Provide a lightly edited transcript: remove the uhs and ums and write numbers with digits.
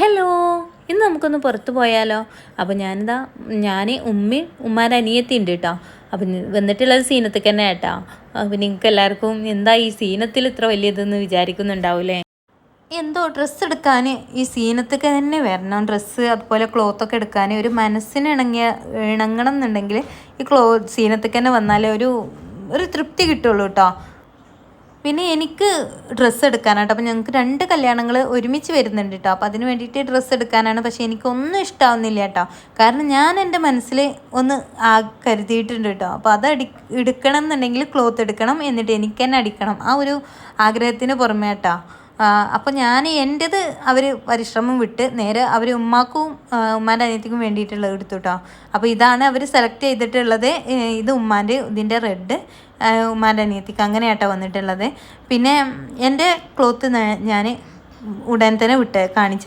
Hello, ഇന്ന് നമുക്കൊന്ന് പുറത്ത് പോയാലോ? അപ്പോൾ ഞാൻ ഉമ്മയും ഉമ്മാൻ്റെ അനിയത്തി ഉണ്ട് കേട്ടോ. അപ്പം വന്നിട്ടുള്ളത് സീനത്തേക്ക് തന്നെ കേട്ടോ. അപ്പം നിങ്ങൾക്ക് എല്ലാവർക്കും എന്താ ഈ സീനത്തിൽ ഇത്ര വലിയതെന്ന് വിചാരിക്കുന്നുണ്ടാവൂലേ? എന്തോ ഡ്രസ്സ് എടുക്കാൻ ഈ സീനത്തേക്ക് തന്നെ വരണം. ഡ്രസ്സ് അതുപോലെ ക്ലോത്തൊക്കെ എടുക്കാൻ ഒരു മനസ്സിന് ഇണങ്ങണം എന്നുണ്ടെങ്കിൽ ഈ സീനത്തേക്ക് തന്നെ വന്നാലേ ഒരു തൃപ്തി കിട്ടുള്ളൂ കേട്ടോ. പിന്നെ എനിക്ക് ഡ്രസ്സ് എടുക്കാനാട്ടോ. അപ്പോൾ ഞങ്ങൾക്ക് 2 കല്യാണങ്ങൾ ഒരുമിച്ച് വരുന്നുണ്ട് കേട്ടോ. അപ്പോൾ അതിന് വേണ്ടിയിട്ട് ഡ്രസ്സ് എടുക്കാനാണ്. പക്ഷേ എനിക്കൊന്നും ഇഷ്ടമാവുന്നില്ല കേട്ടോ. കാരണം ഞാൻ എൻ്റെ മനസ്സിൽ ഒന്ന് കരുതിയിട്ടുണ്ട് കേട്ടോ. അപ്പോൾ എടുക്കണം എന്നുണ്ടെങ്കിൽ ക്ലോത്ത് എടുക്കണം, എന്നിട്ട് എനിക്ക് തന്നെ അടിക്കണം. ആ ഒരു ആഗ്രഹത്തിന് പുറമേ കേട്ടോ. അപ്പോൾ ഞാൻ എൻ്റേത് അവർ പരിശ്രമം വിട്ട് നേരെ അവർ ഉമ്മാൻ്റെ അനിയത്തിക്കും വേണ്ടിയിട്ടുള്ളത് എടുത്തു കേട്ടോ. അപ്പോൾ ഇതാണ് അവർ സെലക്ട് ചെയ്തിട്ടുള്ളത്. ഇത് ഉമ്മാൻ്റെ, ഇതിൻ്റെ റെഡ് ഉമ്മാൻ്റെ അനിയത്തിക്ക് അങ്ങനെയാട്ടോ വന്നിട്ടുള്ളത്. പിന്നെ എൻ്റെ ക്ലോത്ത് ഞാൻ ഉടൻ തന്നെ കാണിച്ചു തരാം.